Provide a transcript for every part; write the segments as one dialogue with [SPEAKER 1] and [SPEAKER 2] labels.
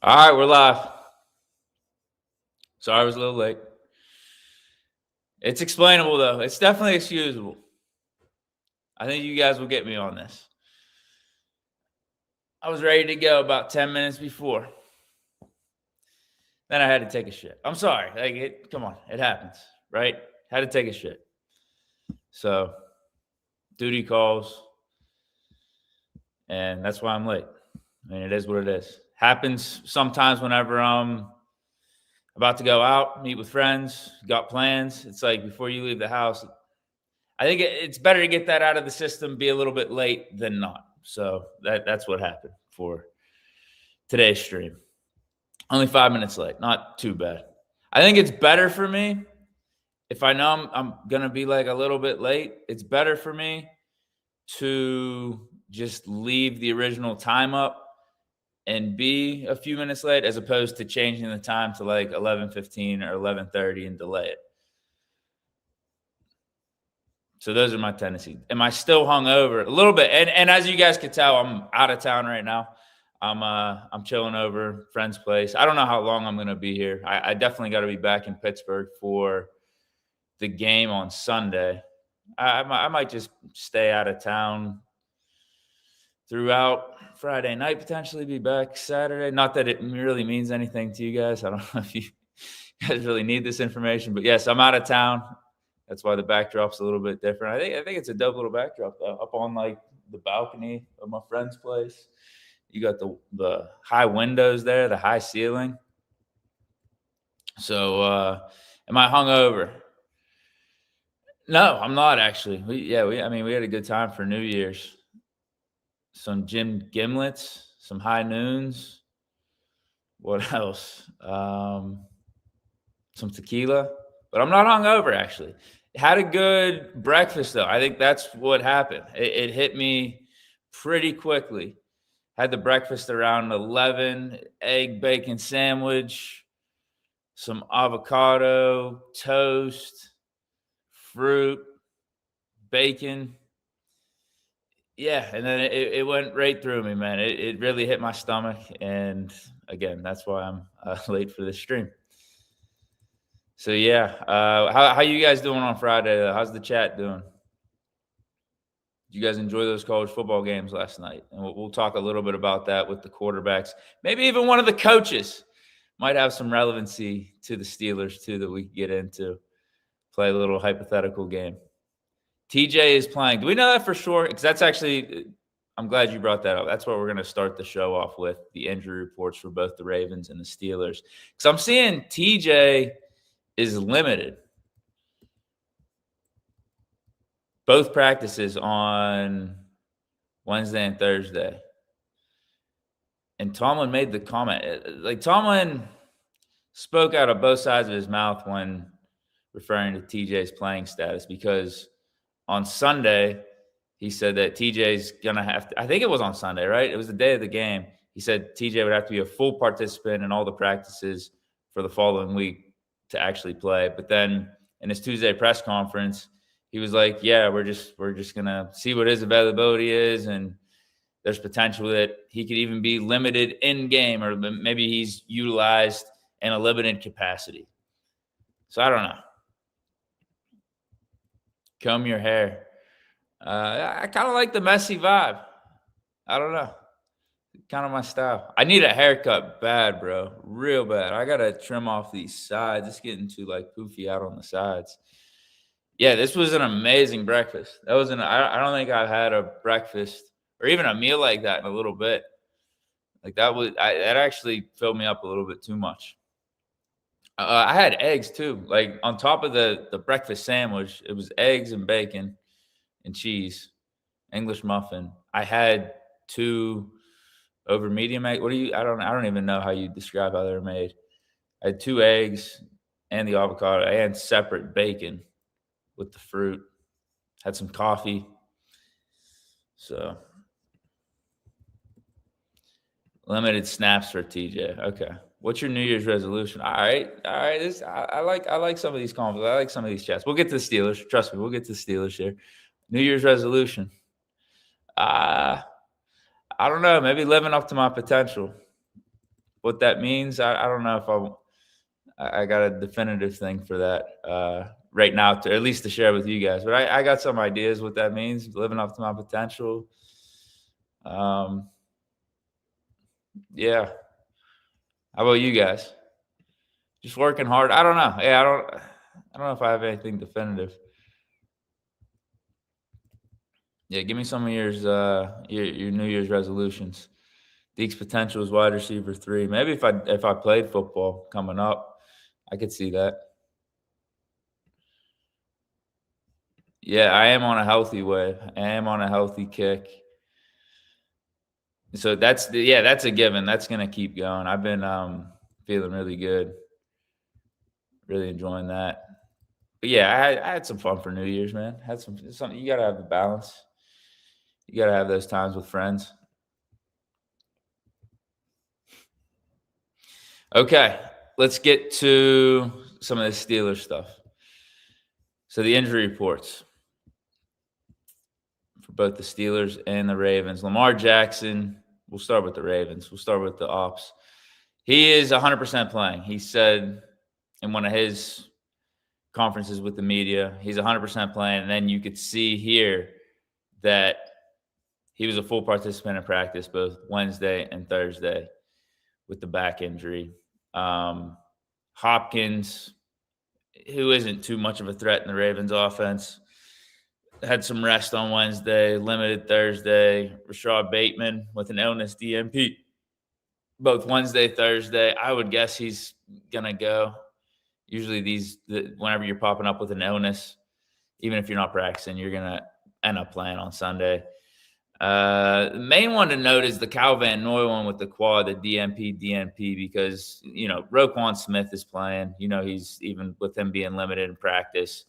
[SPEAKER 1] All right, we're live. Sorry I was a little late. It's explainable, though. It's definitely excusable. I think you guys will get me on this. I was ready to go about 10 minutes before. Then I had to take a shit. I'm sorry. Come on. It happens, right? Had to take a shit. So, duty calls. And that's why I'm late. I mean, it is what it is. Happens sometimes whenever I'm about to go out, meet with friends, got plans. It's like before you leave the house, I think it's better to get that out of the system, be a little bit late than not. So that's what happened for today's stream. Only 5 minutes late, not too bad. I think it's better for me if I know I'm going to be like a little bit late. It's better for me to just leave the original time up and be a few minutes late as opposed to changing the time to like 11:15 or 11:30 and delay it. So those are my tendencies. Am I still hungover? A little bit. And as you guys can tell, I'm out of town right now. I'm chilling over friend's place. I don't know how long I'm going to be here. I definitely got to be back in Pittsburgh for the game on Sunday. I might just stay out of town throughout Friday night, potentially be back Saturday. Not that it really means anything to you guys. I don't know if you guys really need this information, but yes, I'm out of town. That's why the backdrop's a little bit different. I think it's a dope little backdrop though. Up on like the balcony of my friend's place. You got the high windows there, the high ceiling. So am I hungover? No, I'm not actually. We had a good time for New Year's. Some gym gimlets, some high noons. What else? Some tequila. But I'm not hungover actually. Had a good breakfast though. I think that's what happened. It hit me pretty quickly. Had the breakfast around 11, egg bacon sandwich, some avocado, toast, fruit, bacon. Yeah, and then it went right through me, man. It really hit my stomach. And again, that's why I'm late for this stream. So yeah, how you guys doing on Friday? How's the chat doing? Did you guys enjoy those college football games last night? And we'll talk a little bit about that with the quarterbacks. Maybe even one of the coaches might have some relevancy to the Steelers too that we could get into. Play a little hypothetical game. TJ is playing. Do we know that for sure? Because that's actually, I'm glad you brought that up. That's what we're going to start the show off with, the injury reports for both the Ravens and the Steelers. Because I'm seeing TJ is limited. Both practices on Wednesday and Thursday. And Tomlin made the comment. Like, Tomlin spoke out of both sides of his mouth when referring to TJ's playing status, because on Sunday, he said that TJ's going to have to – I think it was on Sunday, right? It was the day of the game. He said TJ would have to be a full participant in all the practices for the following week to actually play. But then in his Tuesday press conference, he was like, yeah, we're just going to see what his availability is, and there's potential that he could even be limited in game, or maybe he's utilized in a limited capacity. So I don't know. Comb your hair. I kind of like the messy vibe. I don't know. Kind of my style. I need a haircut bad, bro. Real bad. I got to trim off these sides. It's getting too like poofy out on the sides. Yeah, this was an amazing breakfast. I don't think I've had a breakfast or even a meal like that in a little bit. Like that actually filled me up a little bit too much. I had eggs too. Like on top of the breakfast sandwich, it was eggs and bacon and cheese, English muffin. I had 2 over medium egg. I don't even know how you describe how they're made. I had 2 eggs and the avocado and separate bacon with the fruit. Had some coffee. So limited snaps for TJ. Okay. What's your New Year's resolution? All right. I like some of these convos. I like some of these chats. We'll get to the Steelers. Trust me, we'll get to the Steelers here. New Year's resolution. I don't know. Maybe living up to my potential. what that means, I don't know if I got a definitive thing for that right now, to at least to share with you guys. But I got some ideas what that means, living up to my potential. Yeah. How about you guys? Just working hard. I don't know. Yeah, I don't know if I have anything definitive. Yeah, give me some of your New Year's resolutions. Deke's potential is wide receiver 3. Maybe if I played football coming up, I could see that. Yeah, I am on a healthy wave. I am on a healthy kick. So that's a given. That's gonna keep going. I've been feeling really good, really enjoying that. But yeah, I had some fun for New Year's, man. Had some. You gotta have the balance. You gotta have those times with friends. Okay, let's get to some of the Steelers stuff. So the injury reports for both the Steelers and the Ravens. Lamar Jackson, we'll start with the Ravens. We'll start with the ops. He is 100% playing. He said in one of his conferences with the media, he's 100% playing. And then you could see here that he was a full participant in practice both Wednesday and Thursday with the back injury. Hopkins, who isn't too much of a threat in the Ravens offense, had some rest on Wednesday, limited Thursday. Rashad Bateman with an illness DNP both Wednesday, Thursday. I would guess he's going to go. Usually whenever you're popping up with an illness, even if you're not practicing, you're going to end up playing on Sunday. The main one to note is the Kyle Van Noy one with the quad, the DNP, because, Roquan Smith is playing. He's even with him being limited in practice.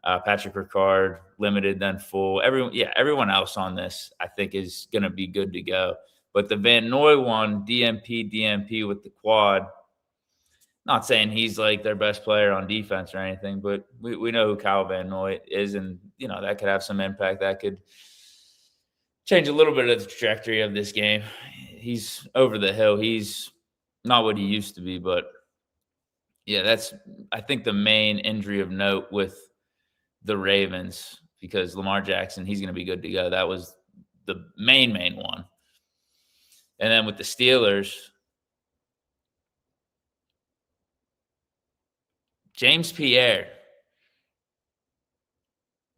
[SPEAKER 1] Patrick Ricard, limited, then full. Everyone else on this, I think, is going to be good to go. But the Van Noy one, DNP with the quad, not saying he's like their best player on defense or anything, but we know who Kyle Van Noy is, and, that could have some impact. That could change a little bit of the trajectory of this game. He's over the hill. He's not what he used to be, but, yeah, that's, I think, the main injury of note with the Ravens, because Lamar Jackson, he's going to be good to go. That was the main one. And then with the Steelers, James Pierre,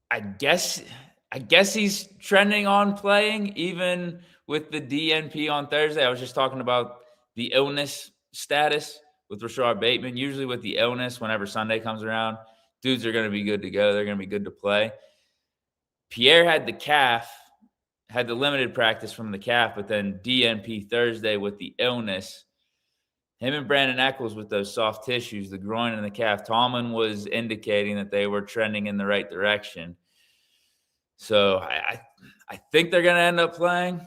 [SPEAKER 1] I guess he's trending on playing, even with the DNP on Thursday. I was just talking about the illness status with Rashad Bateman. Usually with the illness, whenever Sunday comes around, dudes are going to be good to go. They're going to be good to play. Pierre had the limited practice from the calf, but then DNP Thursday with the illness. Him and Brandon Echols with those soft tissues, the groin and the calf. Tomlin was indicating that they were trending in the right direction. So I think they're going to end up playing.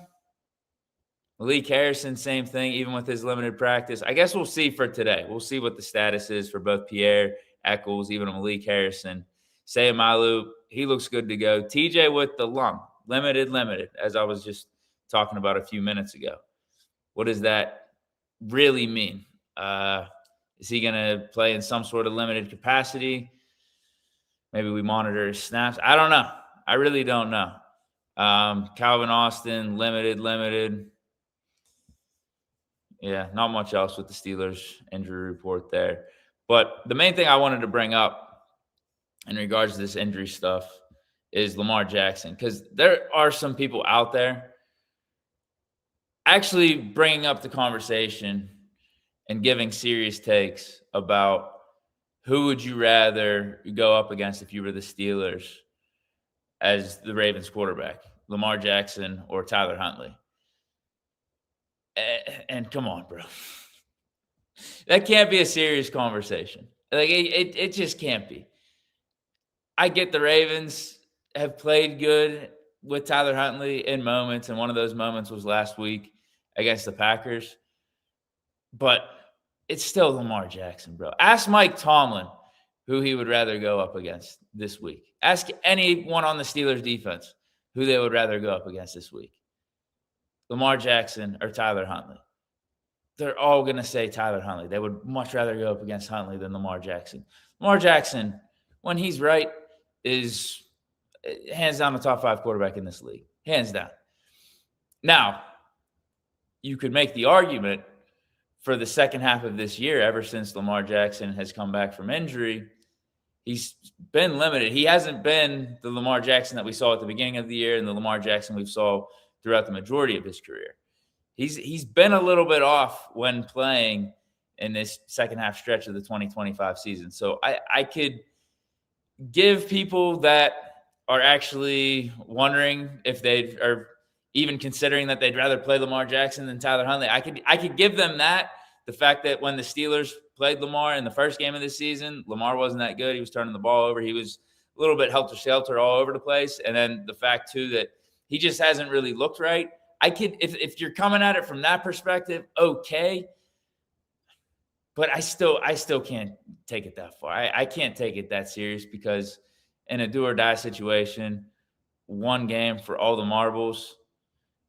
[SPEAKER 1] Malik Harrison, same thing, even with his limited practice. I guess we'll see for today. We'll see what the status is for both Pierre, Echols, even Malik Harrison. Sayamalu, he looks good to go. TJ with the lung, limited, as I was just talking about a few minutes ago. What does that really mean? Is he going to play in some sort of limited capacity? Maybe we monitor his snaps. I don't know. I really don't know. Calvin Austin, limited. Yeah, not much else with the Steelers injury report there. But the main thing I wanted to bring up in regards to this injury stuff is Lamar Jackson, because there are some people out there actually bringing up the conversation and giving serious takes about who would you rather go up against if you were the Steelers as the Ravens quarterback, Lamar Jackson or Tyler Huntley. And come on, bro. That can't be a serious conversation. Like, it just can't be. I get the Ravens have played good with Tyler Huntley in moments, and one of those moments was last week against the Packers. But it's still Lamar Jackson, bro. Ask Mike Tomlin who he would rather go up against this week. Ask anyone on the Steelers defense who they would rather go up against this week. Lamar Jackson or Tyler Huntley. they're all going to say Tyler Huntley. They would much rather go up against Huntley than Lamar Jackson. Lamar Jackson, when he's right, is hands down the top 5 quarterback in this league. Hands down. Now, you could make the argument for the second half of this year, ever since Lamar Jackson has come back from injury, he's been limited. He hasn't been the Lamar Jackson that we saw at the beginning of the year and the Lamar Jackson we saw throughout the majority of his career. He's been a little bit off when playing in this second half stretch of the 2025 season. So I could give people that are actually wondering if they are even considering that they'd rather play Lamar Jackson than Tyler Huntley. I could give them that. The fact that when the Steelers played Lamar in the first game of the season, Lamar wasn't that good. He was turning the ball over. He was a little bit helter-skelter all over the place. And then the fact, too, that he just hasn't really looked right. I could, if you're coming at it from that perspective, okay. But I still can't take it that far. I can't take it that serious, because in a do-or-die situation, one game for all the marbles,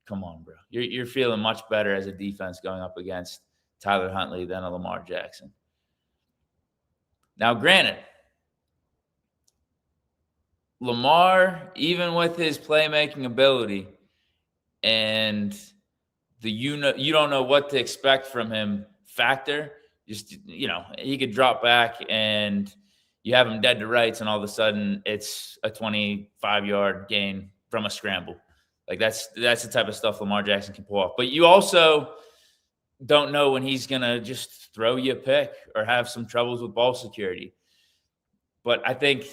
[SPEAKER 1] come on, bro. You're feeling much better as a defense going up against Tyler Huntley than a Lamar Jackson. Now, granted, Lamar, even with his playmaking ability and the you don't know what to expect from him factor, just, he could drop back and you have him dead to rights, and all of a sudden it's a 25-yard gain from a scramble. Like that's the type of stuff Lamar Jackson can pull off. But you also don't know when he's going to just throw you a pick or have some troubles with ball security. But I think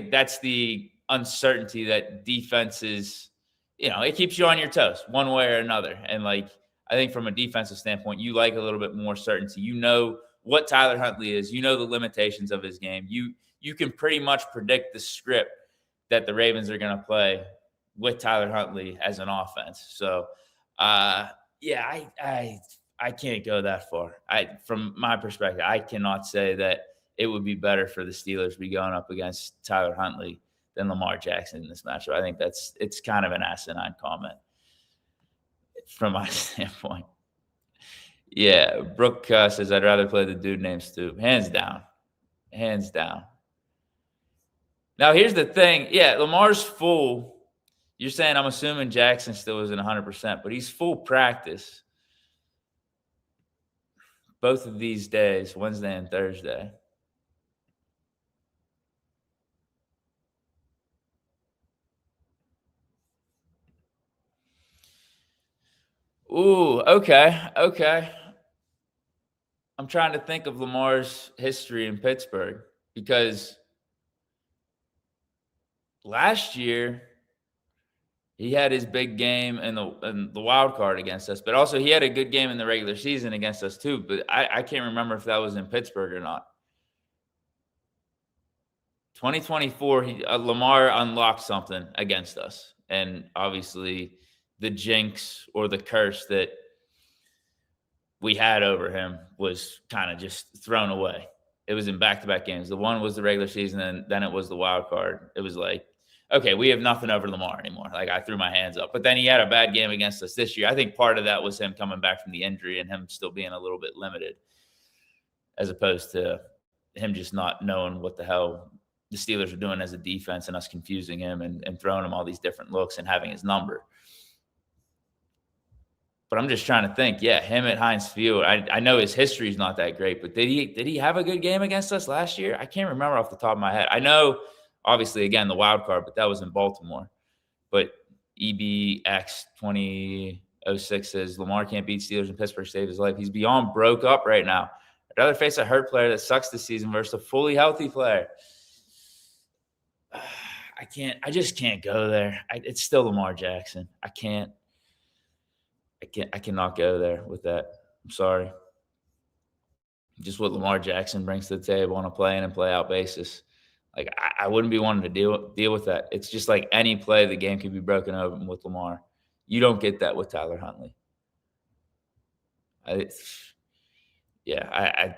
[SPEAKER 1] that's the uncertainty that defenses, it keeps you on your toes one way or another. And I think from a defensive standpoint, you like a little bit more certainty. You know what Tyler Huntley is. You know the limitations of his game. You can pretty much predict the script that the Ravens are going to play with Tyler Huntley as an offense. So, I can't go that far. From my perspective, I cannot say that it would be better for the Steelers to be going up against Tyler Huntley than Lamar Jackson in this matchup. I think it's kind of an asinine comment from my standpoint. Yeah, Brooke says, I'd rather play the dude named Stu. Hands down. Hands down. Now, here's the thing. Yeah, Lamar's full. You're saying, I'm assuming Jackson still isn't 100%, but he's full practice both of these days, Wednesday and Thursday. Ooh, okay. I'm trying to think of Lamar's history in Pittsburgh, because last year he had his big game in the wild card against us, but also he had a good game in the regular season against us too. But I can't remember if that was in Pittsburgh or not. 2024, Lamar unlocked something against us, and obviously the jinx or the curse that we had over him was kind of just thrown away. It was in back-to-back games. The one was the regular season, and then it was the wild card. It was like, okay, we have nothing over Lamar anymore. I threw my hands up. But then he had a bad game against us this year. I think part of that was him coming back from the injury and him still being a little bit limited, as opposed to him just not knowing what the hell the Steelers are doing as a defense and us confusing him and throwing him all these different looks and having his number. But I'm just trying to think. Yeah, him at Heinz Field. I know his history is not that great, but did he have a good game against us last year? I can't remember off the top of my head. I know, obviously, again, the wild card, but that was in Baltimore. But EBX 2006 says Lamar can't beat Steelers in Pittsburgh, save his life. He's beyond broke up right now. I'd rather face a hurt player that sucks this season versus a fully healthy player. I just can't go there. It's still Lamar Jackson. I cannot go there with that. I'm sorry. Just what Lamar Jackson brings to the table on a play-in and play-out basis. I wouldn't be wanting to deal with that. It's just like any play, the game can be broken open with Lamar. You don't get that with Tyler Huntley. I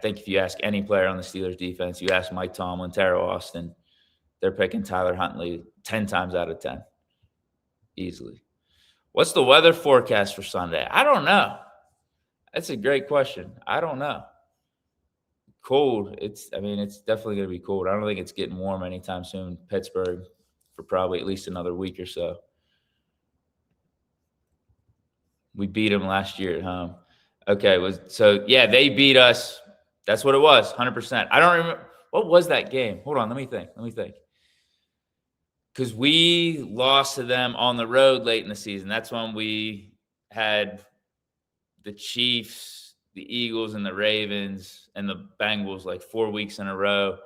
[SPEAKER 1] think if you ask any player on the Steelers defense, you ask Mike Tomlin, Terrell Austin, they're picking Tyler Huntley 10 times out of 10. Easily. What's the weather forecast for Sunday? I don't know. That's a great question. I don't know. Cold. It's definitely going to be cold. I don't think it's getting warm anytime soon. Pittsburgh for probably at least another week or so. We beat them last year at home. Okay, they beat us. That's what it was, 100%. I don't remember. What was that game? Hold on, let me think. Because we lost to them on the road late in the season. That's when we had the Chiefs, the Eagles, and the Ravens, and the Bengals like 4 weeks in a row,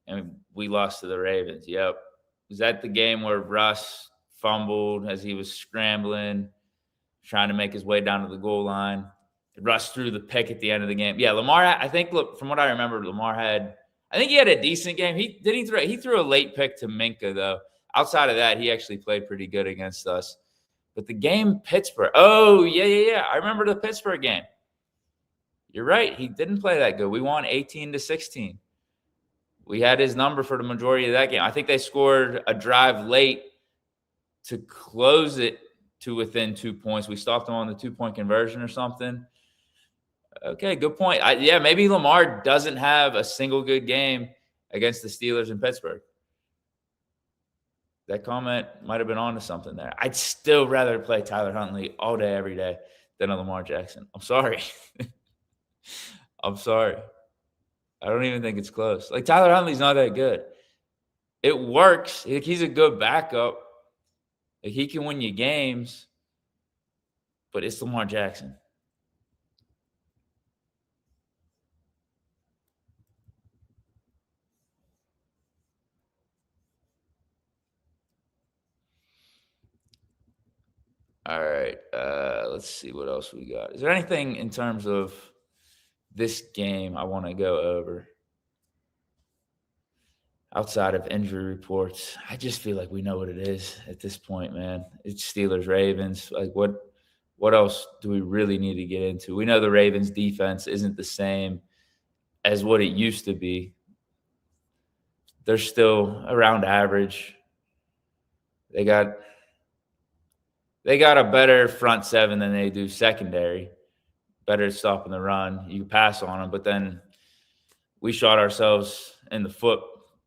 [SPEAKER 1] and we lost to the Ravens. Yep. Was that the game where Russ fumbled as he was scrambling, trying to make his way down to the goal line? Russ threw the pick at the end of the game. Yeah, Lamar, I think, look, from what I remember, he had a decent game. He threw a late pick to Minka, though. Outside of that, he actually played pretty good against us. But the game Pittsburgh, yeah. I remember the Pittsburgh game. You're right. He didn't play that good. We won 18-16. We had his number for the majority of that game. I think they scored a drive late to close it to within 2 points. We stopped them on the 2-point conversion or something. Okay, good point. Maybe Lamar doesn't have a single good game against the Steelers in Pittsburgh. That comment might have been on to something there. I'd still rather play Tyler Huntley all day, every day than a Lamar Jackson. I'm sorry. I'm sorry. I don't even think it's close. Like, Tyler Huntley's not that good. It works. He's a good backup. Like, he can win you games, but it's Lamar Jackson. All right. Let's see what else we got. Is there anything in terms of this game I want to go over outside of injury reports? I just feel like we know what it is at this point, man. It's Steelers, Ravens. Like, what else do we really need to get into? We know the Ravens defense isn't the same as what it used to be. They're still around average. They got a better front seven than they do secondary. Better at stopping the run. You can pass on them, but then we shot ourselves in the foot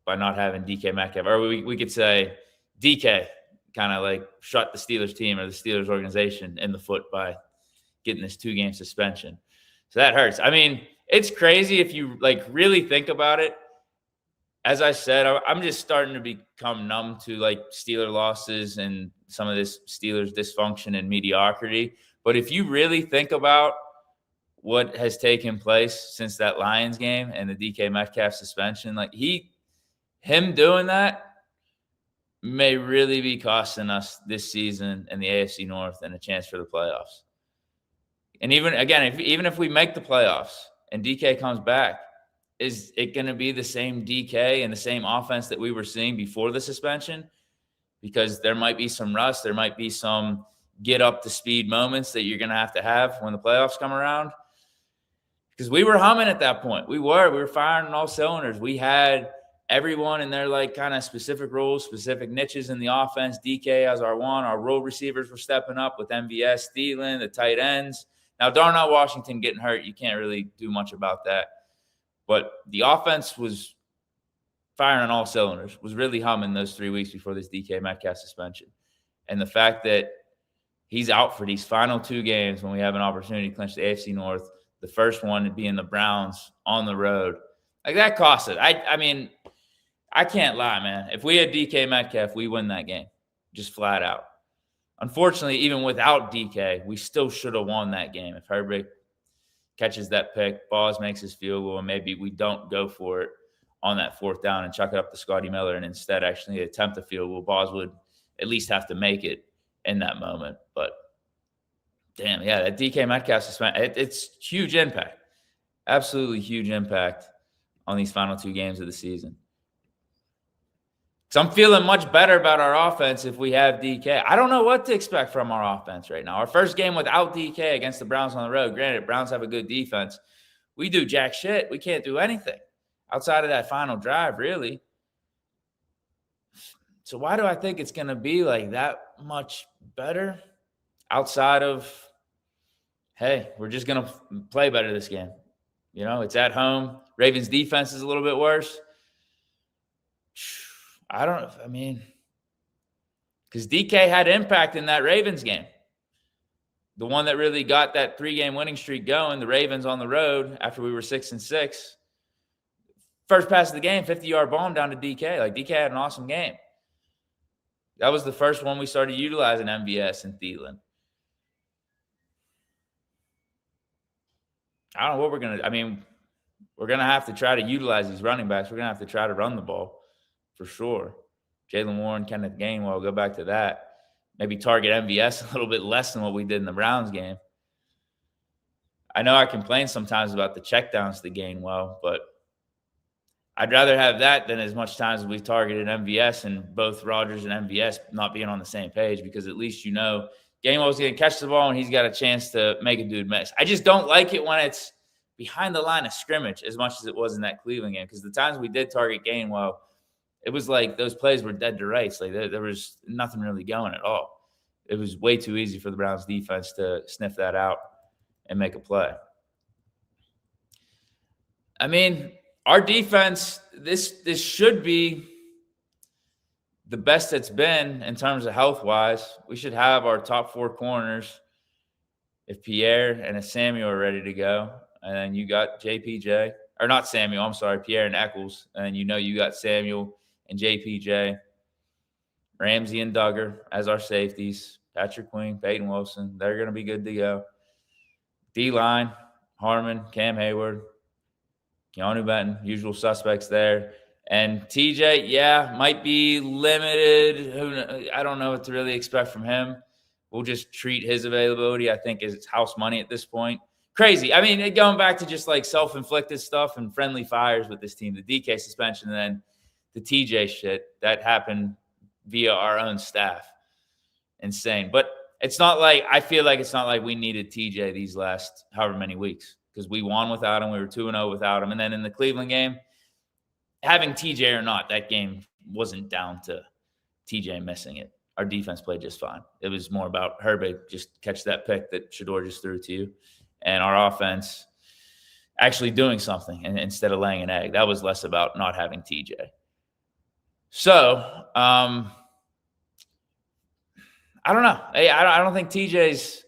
[SPEAKER 1] by not having DK Metcalf. Or we could say DK kind of like shot the Steelers team or the Steelers organization in the foot by getting this 2-game suspension. So that hurts. I mean, it's crazy if you like really think about it. As I said, I'm just starting to become numb to like Steeler losses and some of this Steelers dysfunction and mediocrity. But if you really think about what has taken place since that Lions game and the DK Metcalf suspension, like him doing that may really be costing us this season in the AFC North and a chance for the playoffs. And even if we make the playoffs and DK comes back, is it going to be the same DK and the same offense that we were seeing before the suspension? Because there might be some rust. There might be some get up to speed moments that you're going to have when the playoffs come around. Because we were humming at that point. We were firing on all cylinders. We had everyone in their like kind of specific roles, specific niches in the offense. DK as our one. Our role receivers were stepping up with MVS, Thielen, the tight ends. Now, Darnell Washington getting hurt, you can't really do much about that. But the offense was firing on all cylinders, was really humming those 3 weeks before this DK Metcalf suspension. And the fact that he's out for these final 2 games when we have an opportunity to clinch the AFC North, the first one being the Browns on the road, like that cost us. I mean, I can't lie, man. If we had DK Metcalf, we win that game, just flat out. Unfortunately, even without DK, we still should have won that game. If Herbert catches that pick, Boz makes his field goal, and maybe we don't go for it on that 4th down and chuck it up to Scotty Miller and instead actually attempt a field goal, Boz would at least have to make it in that moment. But damn, yeah, that DK Metcalf suspension, it's huge impact. Absolutely huge impact on these final 2 games of the season. So I'm feeling much better about our offense if we have DK. I don't know what to expect from our offense right now. Our first game without DK against the Browns on the road. Granted, Browns have a good defense. We do jack shit. We can't do anything outside of that final drive, really. So why do I think it's going to be like that much better outside of hey, we're just going to play better this game. You know, it's at home. Ravens defense is a little bit worse. Because DK had impact in that Ravens game. The one that really got that 3-game winning streak going, the Ravens on the road after we were 6-6. First pass of the game, 50-yard bomb down to DK. Like, DK had an awesome game. That was the first one we started utilizing MVS and Thielen. I don't know what we're going to – we're going to have to try to utilize these running backs. We're going to have to try to run the ball for sure. Jaylen Warren, Kenneth Gainwell, go back to that. Maybe target MVS a little bit less than what we did in the Browns game. I know I complain sometimes about the checkdowns to Gainwell, but I'd rather have that than as much time as we've targeted MVS and both Rodgers and MVS not being on the same page, because at least you know Gainwell's going to catch the ball and he's got a chance to make a dude miss. I just don't like it when it's behind the line of scrimmage as much as it was in that Cleveland game, because the times we did target Gainwell, it was like those plays were dead to rights. Like there was nothing really going at all. It was way too easy for the Browns defense to sniff that out and make a play. I mean, our defense, this should be the best it's been in terms of health-wise. We should have our top 4 corners if Pierre and Samuel are ready to go. And then you got JPJ. Or not Samuel, I'm sorry, Pierre and Eccles. And then you got Samuel and JPJ, Ramsey and Duggar as our safeties, Patrick Queen, Peyton Wilson. They're going to be good to go. D-line, Harmon, Cam Hayward, Keanu Benton, usual suspects there. And TJ, might be limited. I don't know what to really expect from him. We'll just treat his availability, I think, as house money at this point. Crazy. I mean, going back to just like self-inflicted stuff and friendly fires with this team, the DK suspension and then the TJ shit that happened via our own staff. Insane. But it's not like – I feel like it's not like we needed TJ these last however many weeks, because we won without him. We were 2-0 without him. And then in the Cleveland game, having TJ or not, that game wasn't down to TJ missing it. Our defense played just fine. It was more about Herbig just catch that pick that Shedeur just threw to you, and our offense actually doing something and instead of laying an egg. That was less about not having TJ. So, I don't know. I don't think TJ's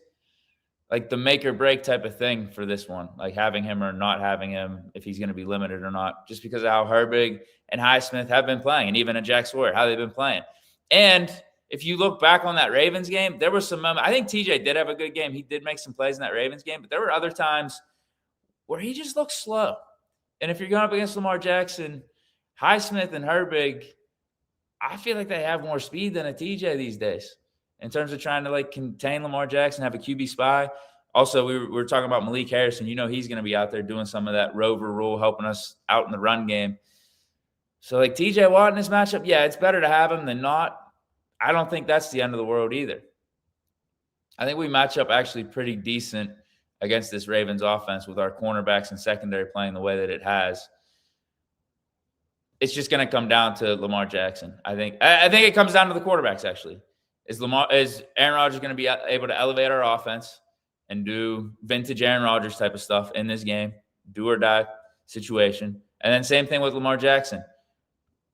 [SPEAKER 1] like the make or break type of thing for this one, like having him or not having him, if he's going to be limited or not, just because of how Herbig and Highsmith have been playing, and even Jack Sawyer, how they've been playing. And if you look back on that Ravens game, there were some moments. I think TJ did have a good game. He did make some plays in that Ravens game, but there were other times where he just looked slow. And if you're going up against Lamar Jackson, Highsmith and Herbig, I feel like they have more speed than a TJ these days in terms of trying to like contain Lamar Jackson, have a QB spy. Also, we were talking about Malik Harrison. He's going to be out there doing some of that rover rule, helping us out in the run game. So like TJ Watt in this matchup, it's better to have him than not. I don't think that's the end of the world either. I think we match up actually pretty decent against this Ravens offense with our cornerbacks and secondary playing the way that it has. It's just going to come down to Lamar Jackson. I think it comes down to the quarterbacks, actually. Is Aaron Rodgers going to be able to elevate our offense and do vintage Aaron Rodgers type of stuff in this game, do or die situation? And then same thing with Lamar Jackson.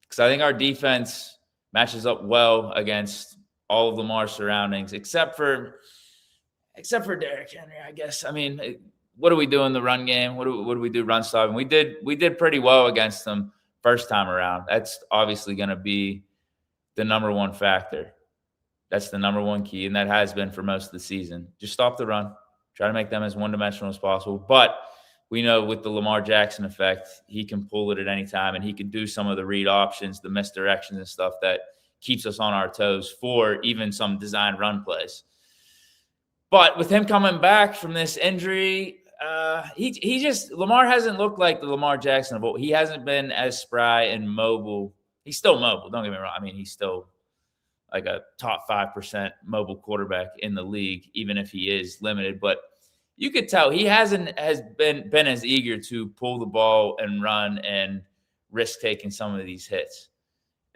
[SPEAKER 1] Because I think our defense matches up well against all of Lamar's surroundings, except for Derrick Henry, I guess. I mean, what do we do in the run game? What do we do run stopping? We did pretty well against them first time around. That's obviously going to be the number one factor. That's the number one key, and that has been for most of the season. Just stop the run. Try to make them as one-dimensional as possible. But we know with the Lamar Jackson effect, he can pull it at any time, and he can do some of the read options, the misdirections and stuff that keeps us on our toes for even some design run plays. But with him coming back from this injury, Lamar hasn't looked like the Lamar Jackson of old. He hasn't been as spry and mobile. He's still mobile. Don't get me wrong. I mean, he's still like a top 5% mobile quarterback in the league, even if he is limited. But you could tell he has been as eager to pull the ball and run and risk taking some of these hits,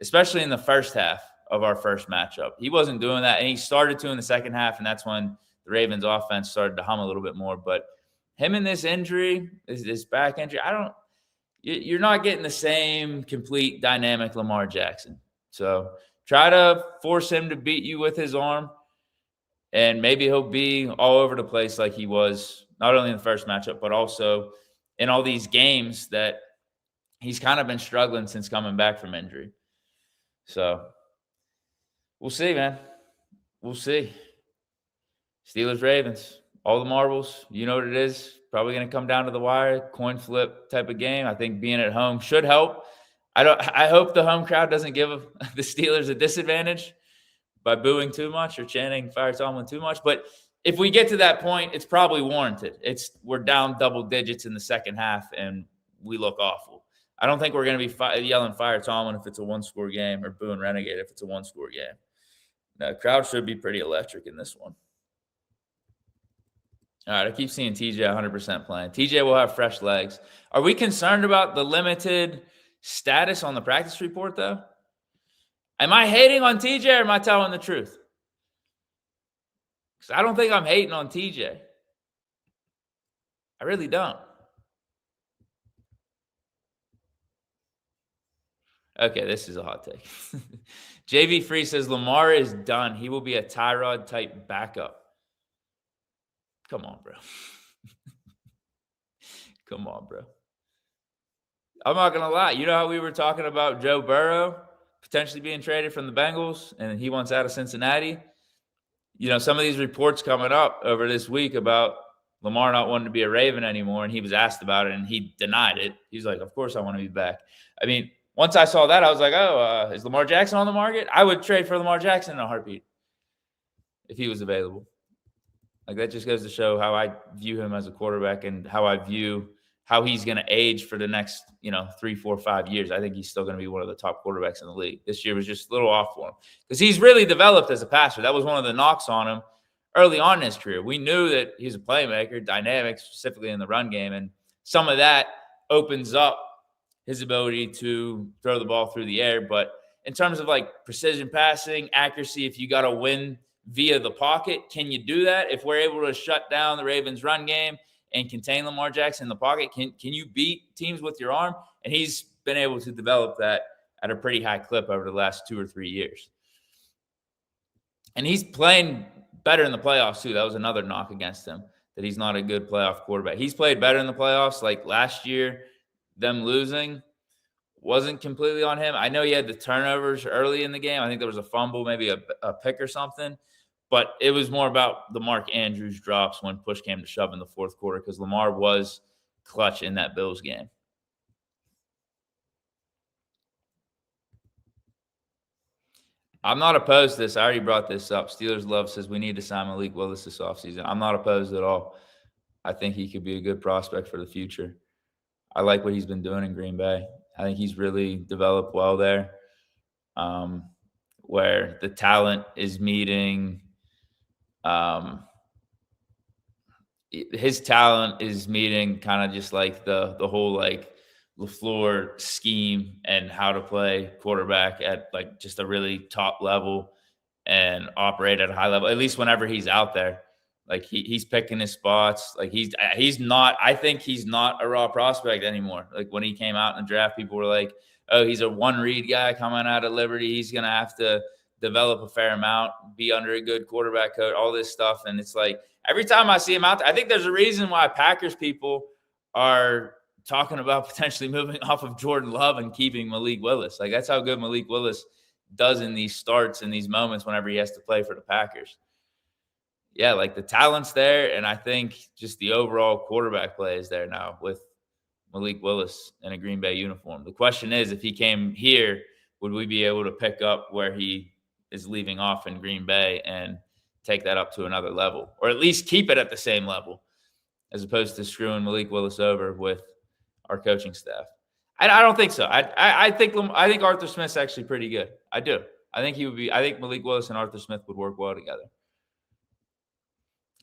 [SPEAKER 1] especially in the first half of our first matchup. He wasn't doing that, and he started to in the second half, and that's when the Ravens offense started to hum a little bit more. But him and this injury, this back injury, you're not getting the same complete dynamic Lamar Jackson. So try to force him to beat you with his arm, and maybe he'll be all over the place like he was not only in the first matchup, but also in all these games that he's kind of been struggling since coming back from injury. So we'll see, man. We'll see. Steelers, Ravens, all the marbles. You know what it is. Probably going to come down to the wire, coin flip type of game. I think being at home should help. I hope the home crowd doesn't give the Steelers a disadvantage by booing too much or chanting "Fire Tomlin" too much. But if we get to that point, it's probably warranted. We're down double digits in the second half, and we look awful. I don't think we're going to be yelling "Fire Tomlin" if it's a one-score game, or booing Renegade if it's a one-score game. The crowd should be pretty electric in this one. All right, I keep seeing TJ 100% playing. TJ will have fresh legs. Are we concerned about the limited status on the practice report, though? Am I hating on TJ, or am I telling the truth? Because I don't think I'm hating on TJ. I really don't. Okay, this is a hot take. JV Free says Lamar is done. He will be a Tyrod-type backup. Come on, bro. Come on, bro. I'm not going to lie. You know how we were talking about Joe Burrow potentially being traded from the Bengals, and he wants out of Cincinnati? You know, some of these reports coming up over this week about Lamar not wanting to be a Raven anymore, and he was asked about it, and he denied it. He's like, of course I want to be back. I mean, once I saw that, I was like, oh, is Lamar Jackson on the market? I would trade for Lamar Jackson in a heartbeat if he was available. Like, that just goes to show how I view him as a quarterback and how I view how he's going to age for the next, 3, 4, 5 years. I think he's still going to be one of the top quarterbacks in the league. This year was just a little off for him because he's really developed as a passer. That was one of the knocks on him early on in his career. We knew that he's a playmaker, dynamic, specifically in the run game. And some of that opens up his ability to throw the ball through the air. But in terms of like precision passing, accuracy, if you got to win via the pocket, can you do that? If we're able to shut down the Ravens run game and contain Lamar Jackson in the pocket, can you beat teams with your arm? And he's been able to develop that at a pretty high clip over the last 2 or 3 years. And he's playing better in the playoffs too. That was another knock against him, that he's not a good playoff quarterback. He's played better in the playoffs. Like last year, them losing wasn't completely on him. I know he had the turnovers early in the game. I think there was a fumble, maybe a pick or something. But it was more about the Mark Andrews drops when push came to shove in the fourth quarter, because Lamar was clutch in that Bills game. I'm not opposed to this. I already brought this up. Steelers Love says we need to sign Malik Willis this offseason. I'm not opposed at all. I think he could be a good prospect for the future. I like what he's been doing in Green Bay. I think he's really developed well there, where the talent is meeting his talent is meeting kind of just like the whole like LaFleur scheme and how to play quarterback at like just a really top level and operate at a high level, at least whenever he's out there. Like he's picking his spots. Like he's not, I think he's not a raw prospect anymore. Like when he came out in the draft, people were like, oh, he's a one read guy coming out of Liberty. He's going to have to develop a fair amount, be under a good quarterback coach, all this stuff. And it's like, every time I see him out there, I think there's a reason why Packers people are talking about potentially moving off of Jordan Love and keeping Malik Willis. Like that's how good Malik Willis does in these starts, in these moments whenever he has to play for the Packers. Yeah, like the talent's there, and I think just the overall quarterback play is there now with Malik Willis in a Green Bay uniform. The question is, if he came here, would we be able to pick up where he is leaving off in Green Bay and take that up to another level, or at least keep it at the same level, as opposed to screwing Malik Willis over with our coaching staff? I don't think so. I think Arthur Smith's actually pretty good. I do. I think Malik Willis and Arthur Smith would work well together.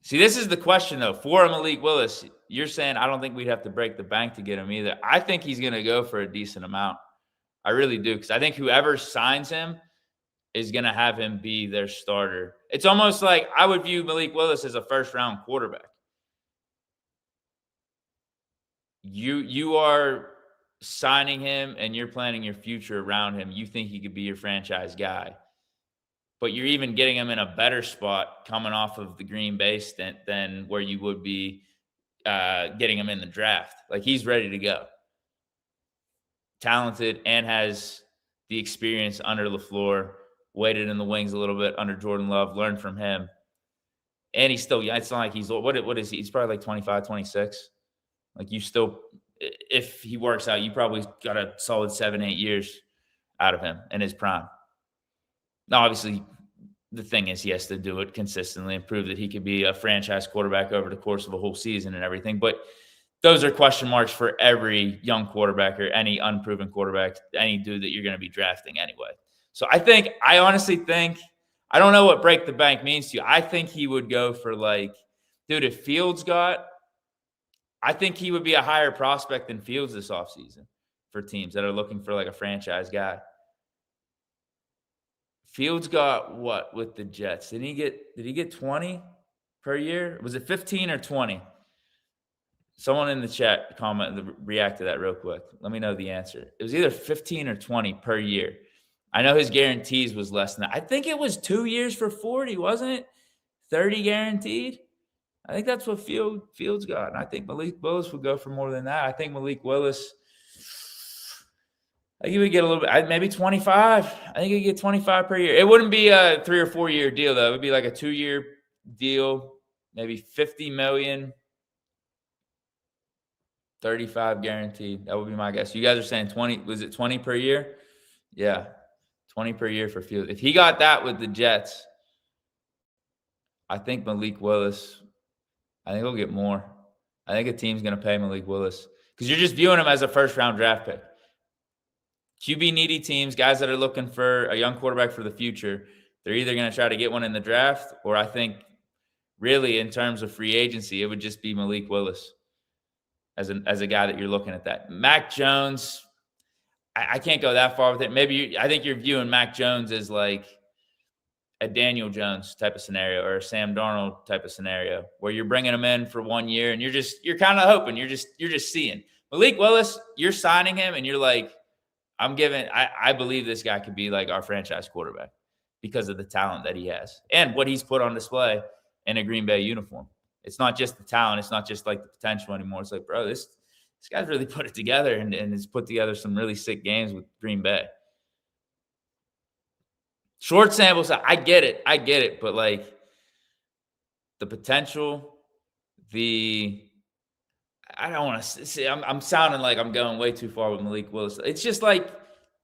[SPEAKER 1] See, this is the question, though. For Malik Willis, you're saying I don't think we'd have to break the bank to get him either. I think he's going to go for a decent amount. I really do, because I think whoever signs him is going to have him be their starter. It's almost like I would view Malik Willis as a first-round quarterback. You are signing him and you're planning your future around him. You think he could be your franchise guy. But you're even getting him in a better spot coming off of the Green Bay stint than where you would be getting him in the draft. Like, he's ready to go. Talented and has the experience under LaFleur, waited in the wings a little bit under Jordan Love, learned from him. And he's still, it's not like he's, what is he? He's probably like 25, 26. Like, you still, if he works out, you probably got a solid 7-8 years out of him in his prime. Now, obviously, the thing is he has to do it consistently and prove that he could be a franchise quarterback over the course of a whole season and everything. But those are question marks for every young quarterback or any unproven quarterback, any dude that you're going to be drafting anyway. So I honestly think, I don't know what break the bank means to you. I think he would go for dude, if Fields I think he would be a higher prospect than Fields this offseason for teams that are looking for a franchise guy. Fields got what with the Jets? Did he get 20 per year? Was it 15 or 20? Someone in the chat react to that real quick. Let me know the answer. It was either 15 or 20 per year. I know his guarantees was less than that. I think it was 2 years for 40, wasn't it? 30 guaranteed. I think that's what Fields got. And I think Malik Willis would go for more than that. I think Malik Willis, I think he would get a little bit, maybe 25. I think he'd get 25 per year. It wouldn't be a 3 or 4 year deal, though. It would be like a 2-year deal, maybe $50 million, 35 guaranteed. That would be my guess. You guys are saying 20. Was it 20 per year? Yeah, 20 per year for Fields. If he got that with the Jets, I think Malik Willis, I think he'll get more. I think a team's going to pay Malik Willis because you're just viewing him as a first-round draft pick. QB needy teams, guys that are looking for a young quarterback for the future, they're either going to try to get one in the draft, or I think really in terms of free agency, it would just be Malik Willis as a guy that you're looking at that. Mac Jones, I can't go that far with it. I think you're viewing Mac Jones as like a Daniel Jones type of scenario or a Sam Darnold type of scenario where you're bringing him in for 1 year and you're kind of hoping, you're just seeing. Malik Willis, you're signing him and you're like, I believe this guy could be like our franchise quarterback because of the talent that he has and what he's put on display in a Green Bay uniform. It's not just the talent. It's not just like the potential anymore. It's like, bro, this guy's really put it together and has put together some really sick games with Green Bay. Short samples, I get it. But like the potential, I don't want to say, I'm sounding like I'm going way too far with Malik Willis. It's just like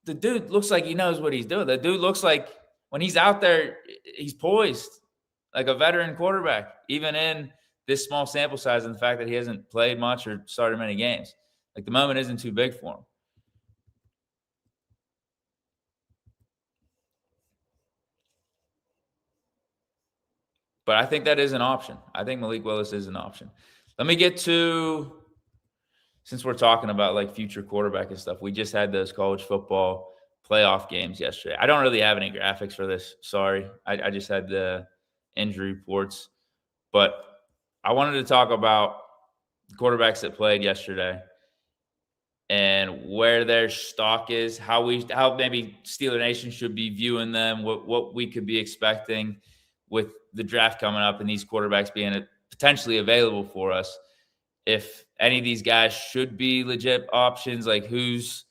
[SPEAKER 1] the dude looks like he knows what he's doing. The dude looks like when he's out there, he's poised like a veteran quarterback, even in this small sample size and the fact that he hasn't played much or started many games. Like the moment isn't too big for him. But I think that is an option. I think Malik Willis is an option. Let me get to, since we're talking about like future quarterback and stuff, we just had those college football playoff games yesterday. I don't really have any graphics for this. Sorry. I just had the injury reports. But I wanted to talk about the quarterbacks that played yesterday and where their stock is, how maybe Steeler Nation should be viewing them, what we could be expecting with the draft coming up and these quarterbacks being potentially available for us. If any of these guys should be legit options, like who's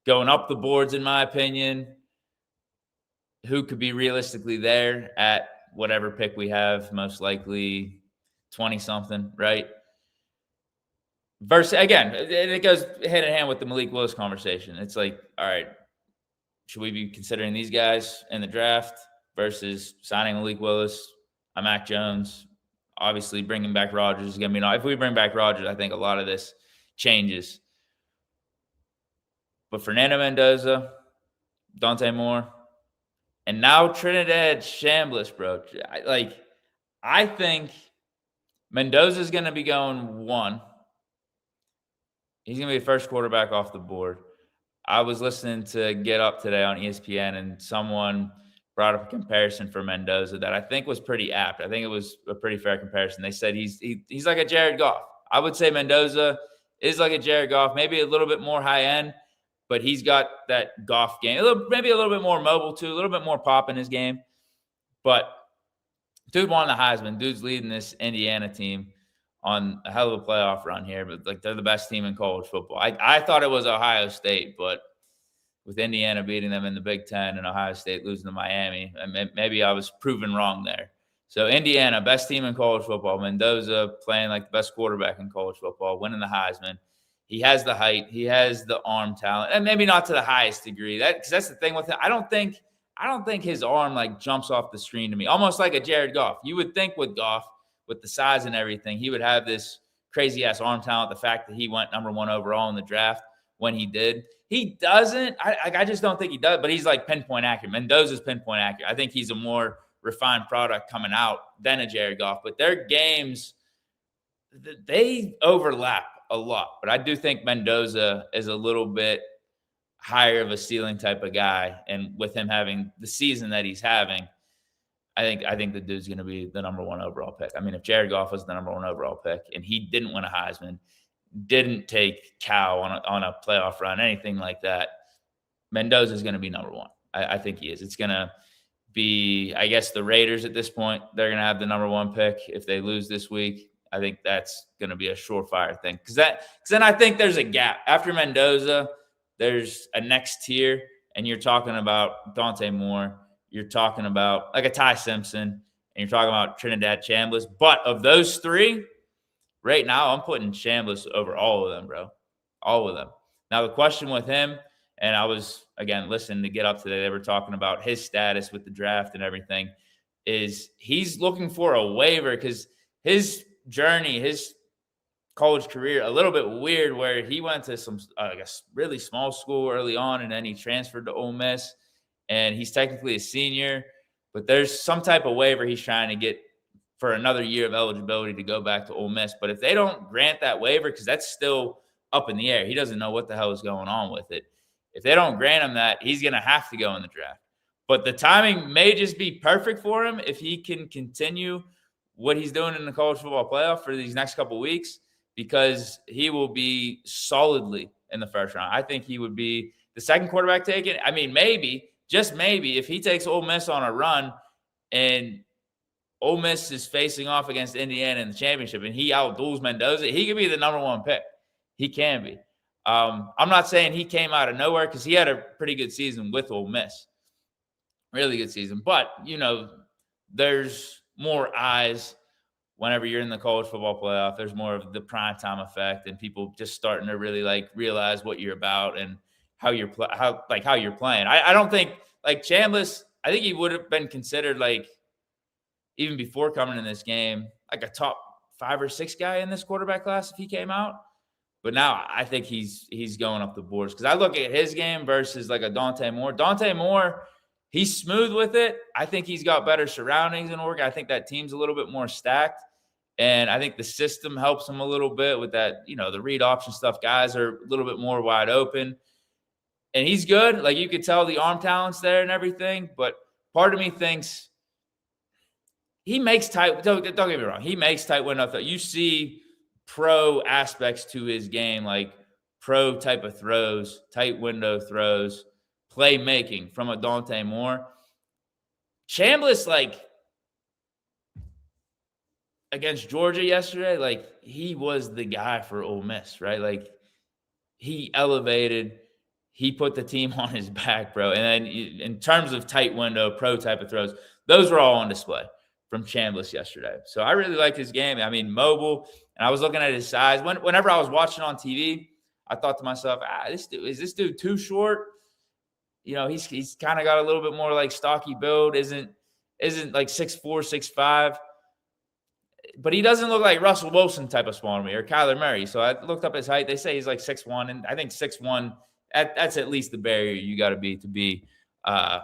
[SPEAKER 1] going up the boards, in my opinion, who could be realistically there at whatever pick we have, most likely 20-something, right? Versus, again, it goes hand in hand with the Malik Willis conversation. It's like, all right, should we be considering these guys in the draft versus signing Malik Willis, a Mac Jones? Obviously, bringing back Rodgers is going to be, if we bring back Rodgers, I think a lot of this changes. But Fernando Mendoza, Dante Moore, and now Trinidad Chambliss, bro. I think Mendoza's going to be going 1. He's going to be the first quarterback off the board. I was listening to Get Up today on ESPN, and someone brought up a comparison for Mendoza that I think was pretty apt. I think it was a pretty fair comparison. They said he's like a Jared Goff. I would say Mendoza is like a Jared Goff, maybe a little bit more high end, but he's got that Goff game. Maybe a little bit more mobile too, a little bit more pop in his game. But dude won the Heisman. Dude's leading this Indiana team on a hell of a playoff run here, but like they're the best team in college football. I thought it was Ohio State, but with Indiana beating them in the Big Ten and Ohio State losing to Miami, maybe I was proven wrong there. So Indiana, best team in college football. Mendoza playing like the best quarterback in college football, winning the Heisman. He has the height, he has the arm talent, and maybe not to the highest degree. Because that's the thing with him. I don't think his arm like jumps off the screen to me. Almost like a Jared Goff. You would think with Goff, with the size and everything, he would have this crazy ass arm talent. The fact that he went number 1 overall in the draft when he did. He doesn't. I just don't think he does, but he's like pinpoint accurate. Mendoza's pinpoint accurate. I think he's a more refined product coming out than a Jared Goff, but their games, they overlap a lot. But I do think Mendoza is a little bit higher of a ceiling type of guy. And with him having the season that he's having, I think the dude's going to be the number 1 overall pick. I mean, if Jared Goff was the number 1 overall pick and he didn't win a Heisman, didn't take Cal on a playoff run, anything like that, Mendoza is going to be number 1. I think he is. It's going to be, I guess, the Raiders at this point. They're going to have the number 1 pick if they lose this week. I think that's going to be a surefire thing. Because then I think there's a gap. After Mendoza, there's a next tier, and you're talking about Dante Moore. You're talking about like a Ty Simpson, and you're talking about Trinidad Chambliss. But of those 3, right now, I'm putting Chambliss over all of them, bro. All of them. Now, the question with him, and I was, again, listening to Get Up today, they were talking about his status with the draft and everything, is he's looking for a waiver because his journey, his college career, a little bit weird where he went to some, I guess, really small school early on, and then he transferred to Ole Miss, and he's technically a senior, but there's some type of waiver he's trying to get for another year of eligibility to go back to Ole Miss. But if they don't grant that waiver, because that's still up in the air, he doesn't know what the hell is going on with it. If they don't grant him that, he's going to have to go in the draft. But the timing may just be perfect for him if he can continue what he's doing in the college football playoff for these next couple of weeks, because he will be solidly in the first round. I think he would be the second quarterback taken. I mean, maybe, just maybe, if he takes Ole Miss on a run and Ole Miss is facing off against Indiana in the championship and he outduels Mendoza, he could be the number 1 pick. He can be. I'm not saying he came out of nowhere, because he had a pretty good season with Ole Miss. Really good season. But, there's more eyes whenever you're in the college football playoff. There's more of the primetime effect and people just starting to really like realize what you're about and how you're playing. I don't think like Chambliss, I think he would have been considered like, even before coming in this game, like a top 5 or 6 guy in this quarterback class if he came out. But now I think he's going up the boards, because I look at his game versus like a Dante Moore. Dante Moore, he's smooth with it. I think he's got better surroundings in Oregon. I think that team's a little bit more stacked. And I think the system helps him a little bit with that, the read option stuff. Guys are a little bit more wide open. And he's good. Like, you could tell the arm talent's there and everything. But part of me thinks he makes tight – don't get me wrong. He makes tight window. You see pro aspects to his game, like pro type of throws, tight window throws, playmaking from a Dante Moore. Chambliss, like, against Georgia yesterday, like, he was the guy for Ole Miss, right? Like, he elevated, he put the team on his back, bro. And then in terms of tight window, pro type of throws, those were all on display from Chambliss yesterday. So I really like his game. I mean, mobile, and I was looking at his size. Whenever I was watching on TV, I thought to myself, is this dude too short? He's kind of got a little bit more like stocky build, isn't like 6'4", 6'5". But he doesn't look like Russell Wilson type of small to me, or Kyler Murray. So I looked up his height. They say he's like 6'1", and I think 6'1", that's at least the barrier you got to be I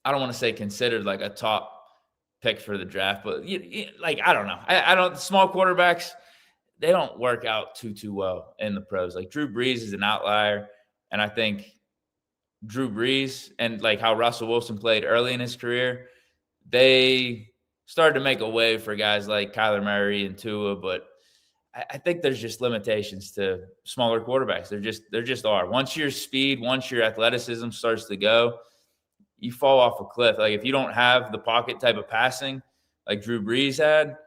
[SPEAKER 1] don't want to say considered like a top pick for the draft, but like, I don't know. I don't, small quarterbacks, they don't work out too well in the pros. Like Drew Brees is an outlier, and I think Drew Brees and like how Russell Wilson played early in his career, they started to make a way for guys like Kyler Murray and Tua, but I think there's just limitations to smaller quarterbacks. There just are. Once your speed, once your athleticism starts to go, you fall off a cliff. Like if you don't have the pocket type of passing like Drew Brees had,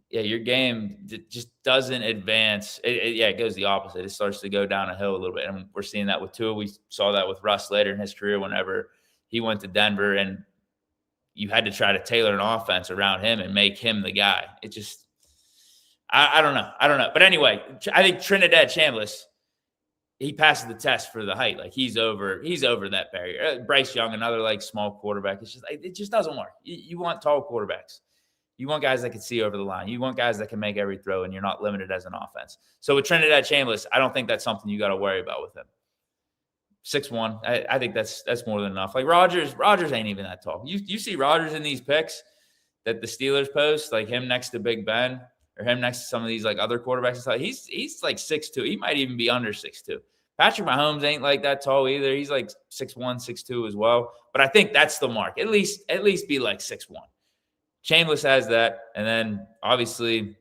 [SPEAKER 1] yeah, your game just doesn't advance. It goes the opposite. It starts to go down a hill a little bit. And we're seeing that with Tua. We saw that with Russ later in his career whenever he went to Denver and you had to try to tailor an offense around him and make him the guy. It just, I don't know. But anyway, I think Trinidad Chambliss, he passes the test for the height. Like he's over that barrier. Bryce Young, another like small quarterback. It's just, it just doesn't work. You want tall quarterbacks. You want guys that can see over the line. You want guys that can make every throw, and you're not limited as an offense. So with Trinidad Chambliss, I don't think that's something you got to worry about with him. 6'1", I think that's more than enough. Like Rodgers ain't even that tall. You see Rodgers in these picks that the Steelers post, like him next to Big Ben or him next to some of these like other quarterbacks. He's like 6'2". He might even be under 6'2". Patrick Mahomes ain't like that tall either. He's like 6'1", 6'2" as well. But I think that's the mark. At least be like 6'1". Chambliss has that, and then obviously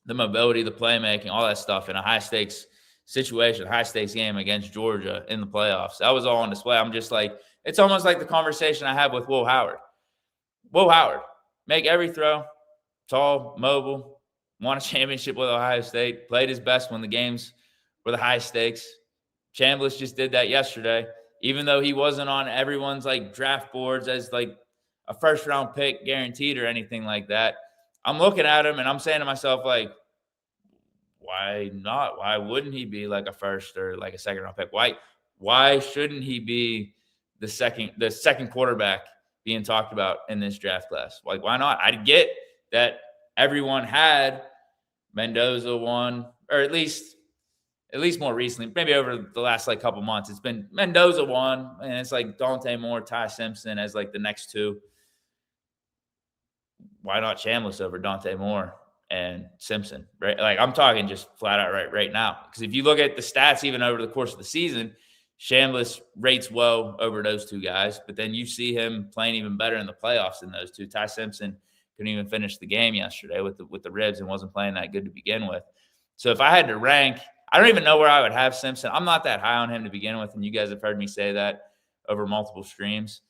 [SPEAKER 1] the mobility, the playmaking, all that stuff in a high-stakes situation, high-stakes game against Georgia in the playoffs. That was all on display. I'm just like, it's almost like the conversation I had with Will Howard. Will Howard, make every throw, tall, mobile, won a championship with Ohio State, played his best when the games were the high stakes. Chambliss just did that yesterday, even though he wasn't on everyone's like draft boards as like a first-round pick guaranteed or anything like that. I'm looking at him and I'm saying to myself, like, why not? Why wouldn't he be like a first or like a second-round pick? Why shouldn't he be the second quarterback being talked about in this draft class? Like, why not? I get that everyone had Mendoza one, or at least more recently, maybe over the last like couple months, it's been Mendoza one, and it's like Dante Moore, Ty Simpson as like the next two. Why not Chambliss over Dante Moore and Simpson? Right? Like I'm talking just flat out right now. Because if you look at the stats, even over the course of the season, Chambliss rates well over those two guys. But then you see him playing even better in the playoffs than those two. Ty Simpson couldn't even finish the game yesterday with the ribs and wasn't playing that good to begin with. So if I had to rank, I don't even know where I would have Simpson. I'm not that high on him to begin with, and you guys have heard me say that over multiple streams.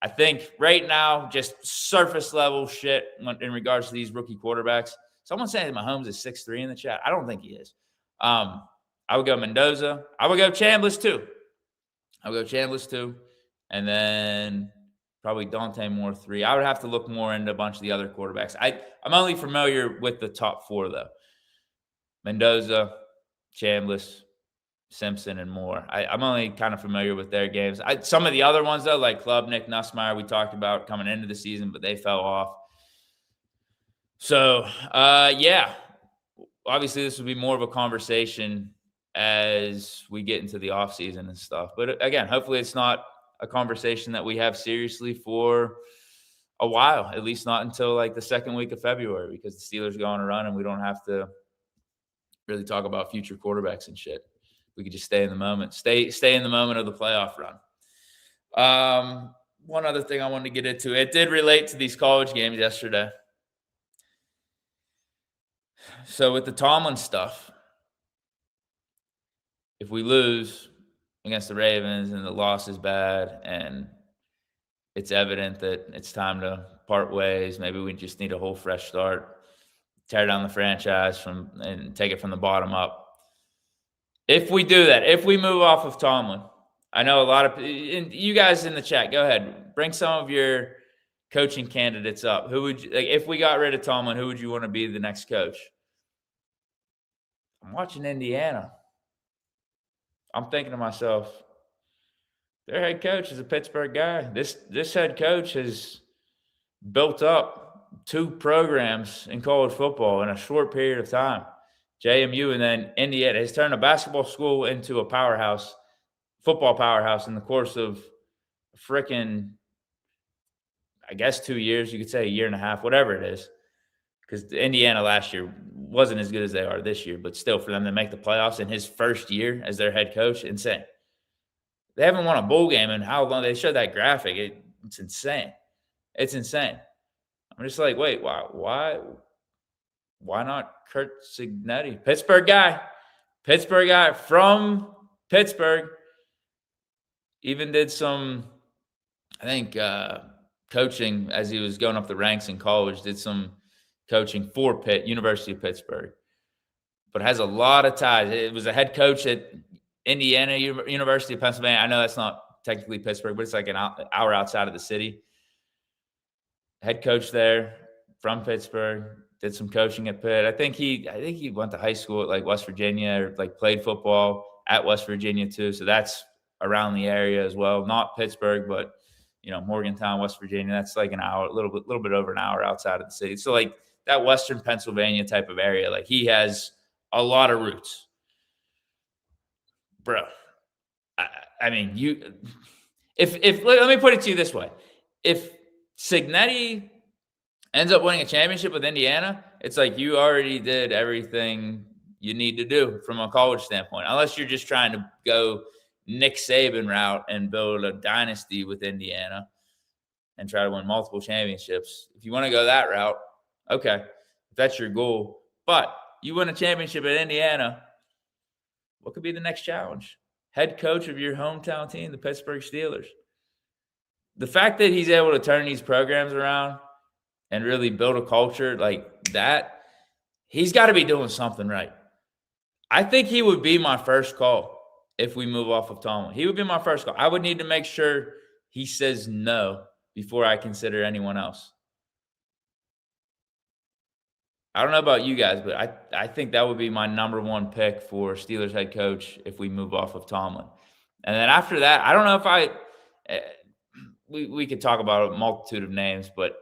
[SPEAKER 1] I think right now, just surface level shit in regards to these rookie quarterbacks. Someone saying Mahomes is 6'3" in the chat. I don't think he is. I would go Mendoza. I would go Chambliss too. And then probably Dante Moore 3. I would have to look more into a bunch of the other quarterbacks. I'm only familiar with the top 4, though. Mendoza, Chambliss, Simpson, and Moore. I'm only kind of familiar with their games. Some of the other ones, though, like Klubnik, Nussmeier, we talked about coming into the season, but they fell off. So, yeah, obviously this will be more of a conversation as we get into the offseason and stuff. But again, hopefully it's not a conversation that we have seriously for a while, at least not until like the second week of February, because the Steelers go on a run and we don't have to really talk about future quarterbacks and shit. We could just stay in the moment, stay in the moment of the playoff run. One other thing I wanted to get into, it did relate to these college games yesterday. So with the Tomlin stuff, if we lose against the Ravens and the loss is bad and it's evident that it's time to part ways, maybe we just need a whole fresh start, tear down the franchise and take it from the bottom up. If we do that, if we move off of Tomlin, I know a lot of you guys in the chat, go ahead, bring some of your coaching candidates up. Who would you, like, if we got rid of Tomlin, who would you want to be the next coach? I'm watching Indiana. I'm thinking to myself, their head coach is a Pittsburgh guy. This head coach has built up 2 programs in college football in a short period of time. JMU and then Indiana has turned a basketball school into a powerhouse, football powerhouse in the course of freaking, I guess, 2 years. You could say a year and a half, whatever it is. Because Indiana last year wasn't as good as they are this year, but still for them to make the playoffs in his first year as their head coach, insane. They haven't won a bowl game in how long? They showed that graphic. It's insane. It's insane. I'm just like, wait, why not Curt Cignetti? Pittsburgh guy from Pittsburgh. Even did some, I think, coaching as he was going up the ranks in college. Did some coaching for University of Pittsburgh, but has a lot of ties. It was a head coach at Indiana University of Pennsylvania. I know that's not technically Pittsburgh, but it's like an hour outside of the city. Head coach there from Pittsburgh, did some coaching at Pitt. I think he went to high school at like West Virginia, or like played football at West Virginia too. So that's around the area as well. Not Pittsburgh, but Morgantown, West Virginia. That's like an hour, a little bit over an hour outside of the city. So like that Western Pennsylvania type of area. Like he has a lot of roots, bro. I mean, if let me put it to you this way: if Cignetti ends up winning a championship with Indiana, it's like you already did everything you need to do from a college standpoint, unless you're just trying to go Nick Saban route and build a dynasty with Indiana and try to win multiple championships. If you want to go that route, okay, if that's your goal. But you win a championship at Indiana, what could be the next challenge? Head coach of your hometown team, the Pittsburgh Steelers. The fact that he's able to turn these programs around and really build a culture like that, he's got to be doing something right. I think he would be my first call if we move off of Tomlin. He would be my first call. I would need to make sure he says no before I consider anyone else. I don't know about you guys, but I think that would be my number one pick for Steelers head coach if we move off of Tomlin. And then after that, I don't know if we could talk about a multitude of names, but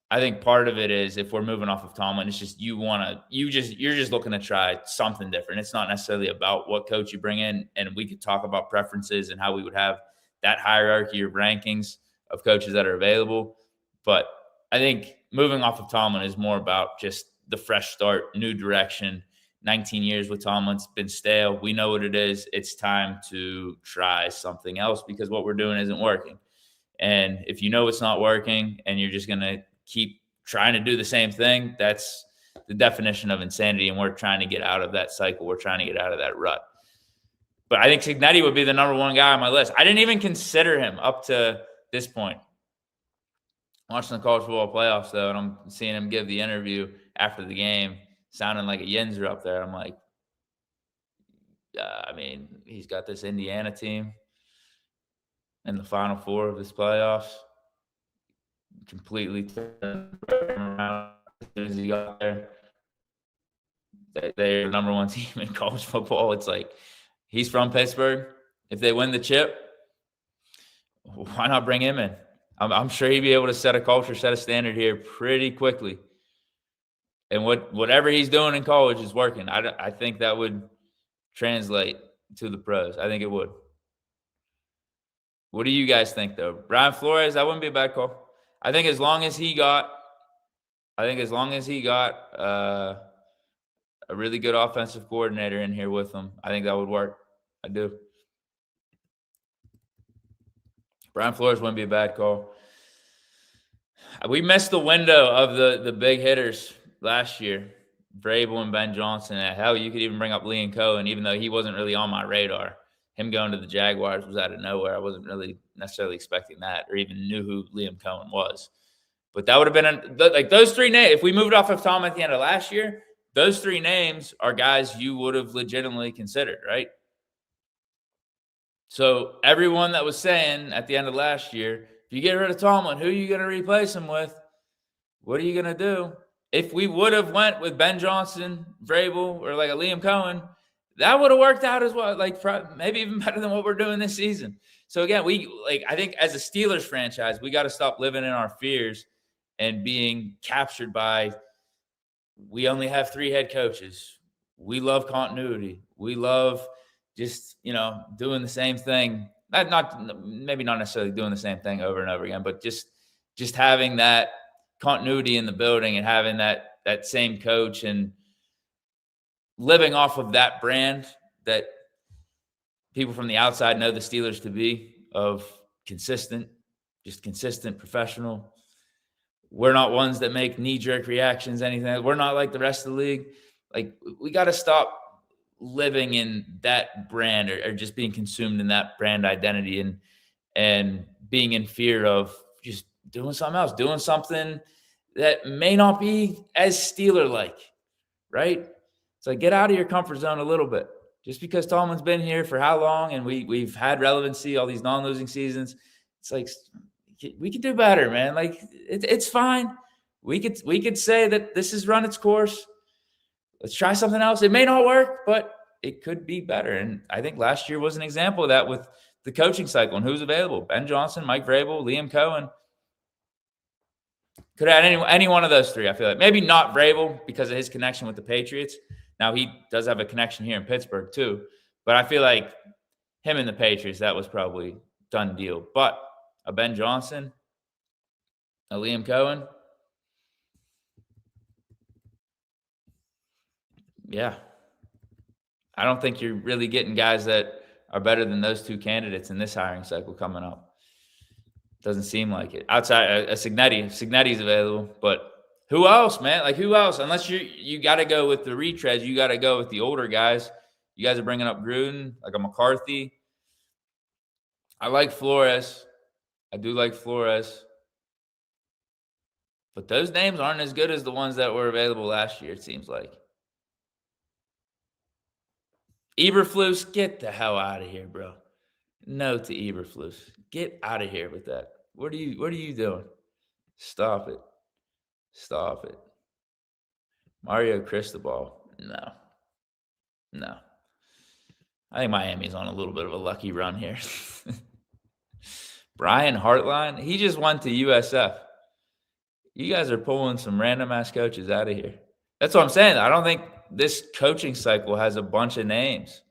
[SPEAKER 1] I think part of it is if we're moving off of Tomlin, it's just you're just looking to try something different. It's not necessarily about what coach you bring in, and we could talk about preferences and how we would have that hierarchy of rankings of coaches that are available. But I think moving off of Tomlin is more about just the fresh start, new direction. 19 years with Tomlin, it's been stale. We know what it is. It's time to try something else because what we're doing isn't working. And if you know it's not working and you're just going to keep trying to do the same thing, that's the definition of insanity. And we're trying to get out of that cycle. We're trying to get out of that rut. But I think Cignetti would be the number one guy on my list. I didn't even consider him up to this point. Watching the college football playoffs, though, and I'm seeing him give the interview after the game, sounding like a Yinzer up there. I'm like, I mean, he's got this Indiana team in the Final Four of this playoffs. Completely turned around as soon as he got there. They're the number one team in college football. It's like he's from Pittsburgh. If they win the chip, why not bring him in? I'm sure he'd be able to set a culture, set a standard here pretty quickly. And whatever he's doing in college is working. I think that would translate to the pros. I think it would. What do you guys think, though? Brian Flores, that wouldn't be a bad call. I think as long as he got a really good offensive coordinator in here with him, I think that would work. I do. Brian Flores wouldn't be a bad call. We missed the window of the big hitters last year, Vrabel and Ben Johnson. Hell, you could even bring up Liam Cohen, even though he wasn't really on my radar. Him going to the Jaguars was out of nowhere. I wasn't really necessarily expecting that or even knew who Liam Cohen was. But that would have been like those three names. If we moved off of Tom at the end of last year, those three names are guys you would have legitimately considered, right? So everyone that was saying at the end of last year, if you get rid of Tomlin, who are you going to replace him with? What are you going to do? If we would have went with Ben Johnson, Vrabel, or like a Liam Cohen, that would have worked out as well, like maybe even better than what we're doing this season. So again, I think as a Steelers franchise, we got to stop living in our fears and being captured by, we only have 3 head coaches. We love continuity. We love just, doing the same thing. Maybe not necessarily doing the same thing over and over again, but just having that continuity in the building and having that same coach and living off of that brand that people from the outside know the Steelers to be of consistent, professional. We're not ones that make knee-jerk reactions, anything. We're not like the rest of the league. Like, we got to stop living in that brand or just being consumed in that brand identity and being in fear of just doing something else, doing something that may not be as Steeler-like, right? So get out of your comfort zone a little bit. Just because Tomlin's been here for how long and we've had relevancy, all these non-losing seasons, it's like we could do better, man. Like it's fine. We could say that this has run its course. Let's try something else. It may not work, but it could be better. And I think last year was an example of that with the coaching cycle and who's available. Ben Johnson, Mike Vrabel, Liam Cohen. Could have had any one of those three, I feel like. Maybe not Vrabel because of his connection with the Patriots. Now, he does have a connection here in Pittsburgh, too. But I feel like him and the Patriots, that was probably done deal. But a Ben Johnson, a Liam Cohen, yeah. I don't think you're really getting guys that are better than those two candidates in this hiring cycle coming up. Doesn't seem like it. Outside a Cignetti's available, but who else, man? Like who else? Unless you got to go with the retreads, you got to go with the older guys. You guys are bringing up Gruden, like a McCarthy. I like Flores. I do like Flores. But those names aren't as good as the ones that were available last year, it seems like. Eberflus, get the hell out of here, bro. No to Eberflus. Get out of here with that. What are you doing? Stop it. Stop it. Mario Cristobal. No. I think Miami's on a little bit of a lucky run here. Brian Hartline, he just went to USF. You guys are pulling some random-ass coaches out of here. That's what I'm saying. I don't think this coaching cycle has a bunch of names.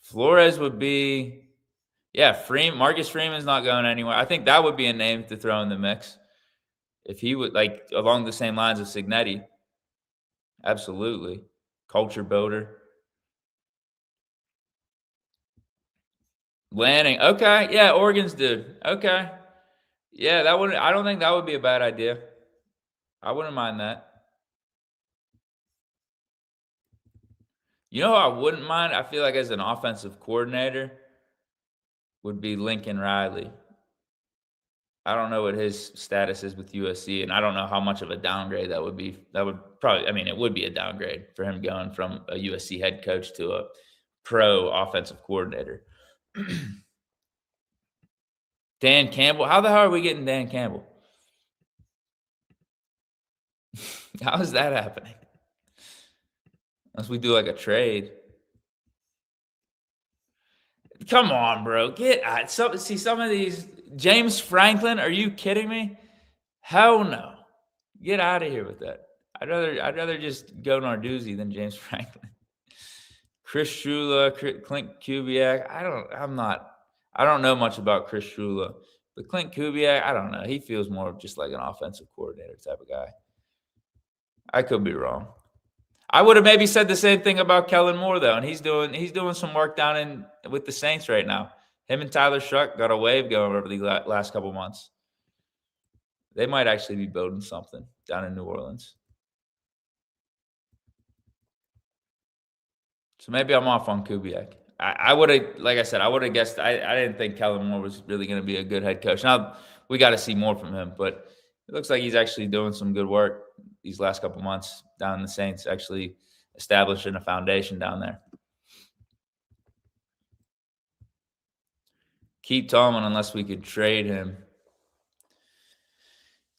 [SPEAKER 1] Flores would be, Marcus Freeman's not going anywhere. I think that would be a name to throw in the mix. If he would, like, along the same lines of Cignetti. Absolutely. Culture builder. Lanning. Okay. Yeah, Oregon's dude. Okay. Yeah, I don't think that would be a bad idea. I wouldn't mind that. You know who I wouldn't mind? I feel like as an offensive coordinator would be Lincoln Riley. I don't know what his status is with USC, and I don't know how much of a downgrade that would be. That would probably, it would be a downgrade for him going from a USC head coach to a pro offensive coordinator. Dan Campbell. How the hell are we getting Dan Campbell? How is that happening? Unless we do like a trade. Come on, bro. Get out. See some of these. James Franklin, are you kidding me? Hell no. Get out of here with that. I'd rather just go Narduzzi than James Franklin. Chris Shula, Clint Kubiak. I don't know much about Chris Shula, but Clint Kubiak, I don't know. He feels more just like an offensive coordinator type of guy. I could be wrong. I would have maybe said the same thing about Kellen Moore, though, and he's doing some work down with the Saints right now. Him and Tyler Shuck got a wave going over the last couple months. They might actually be building something down in New Orleans. So maybe I'm off on Kubiak. I would have, like I said, I would have guessed. I didn't think Kellen Moore was really going to be a good head coach. Now, we got to see more from him, but it looks like he's actually doing some good work these last couple months down in the Saints, actually establishing a foundation down there. Keep Tomlin unless we could trade him.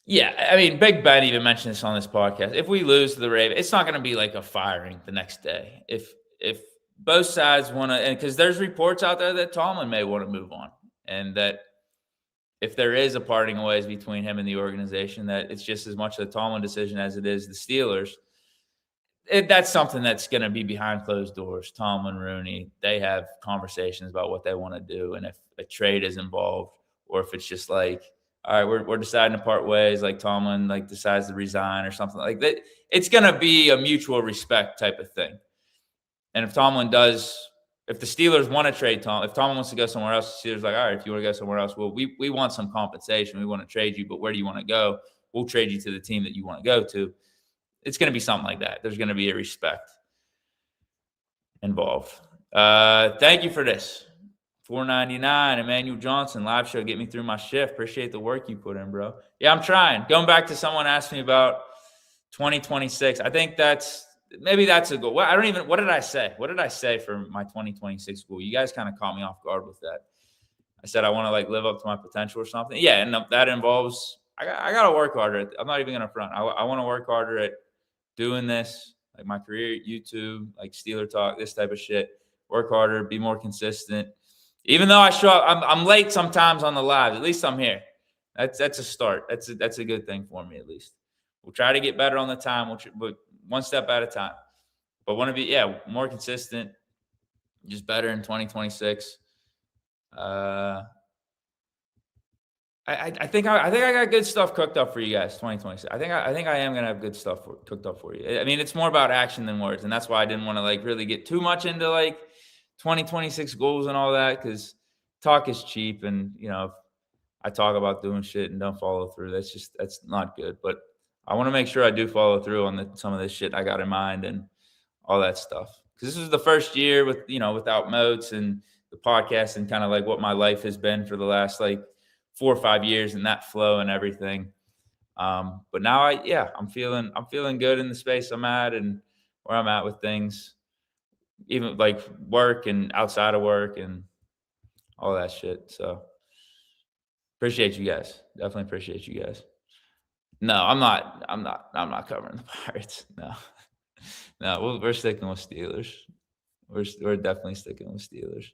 [SPEAKER 1] Yeah, Big Ben even mentioned this on this podcast. If we lose to the Ravens, it's not going to be like a firing the next day. If both sides want to, and because there's reports out there that Tomlin may want to move on, and that if there is a parting of ways between him and the organization, that it's just as much a Tomlin decision as it is the Steelers. That's something that's going to be behind closed doors. Tomlin, Rooney, they have conversations about what they want to do, and if a trade is involved, or if it's just like, all right, we're deciding to part ways, like Tomlin decides to resign or something like that. It's going to be a mutual respect type of thing. And if if the Steelers want to trade Tom, if Tomlin wants to go somewhere else, the Steelers like, all right, if you want to go somewhere else, well, we want some compensation. We want to trade you, but where do you want to go? We'll trade you to the team that you want to go to. It's going to be something like that. There's going to be a respect involved. Thank you for this. $4.99, Emmanuel Johnson, live show, get me through my shift. Appreciate the work you put in, bro. Yeah, I'm trying. Going back to someone asked me about 2026. I think maybe that's a goal. What did I say? What did I say for my 2026 goal? You guys kind of caught me off guard with that. I said I want to like live up to my potential or something. Yeah, and that involves I got to work harder. I'm not even going to front. I want to work harder at doing this, like my career at YouTube, like Steeler Talk, this type of shit. Work harder, be more consistent. Even though I show up, I'm late sometimes on the lives. At least I'm here. That's a start. That's a good thing for me at least. We'll try to get better on the time, but one step at a time. But want to be more consistent, just better in 2026. I think I got good stuff cooked up for you guys. 2026. I think I am gonna have good stuff cooked up for you. I mean, it's more about action than words, and that's why I didn't want to like really get too much into like 2026 goals and all that, because talk is cheap, and if I talk about doing shit and don't follow through, that's not good. But I want to make sure I do follow through on some of this shit I got in mind and all that stuff, because this is the first year with without Moats and the podcast and kind of like what my life has been for the last like 4 or 5 years and that flow and everything. But now I'm feeling good in the space I'm at and where I'm at with things, even like work and outside of work and all that shit. So appreciate you guys. Definitely appreciate you guys. No, I'm not covering the Pirates. No, we're sticking with Steelers. We're definitely sticking with Steelers.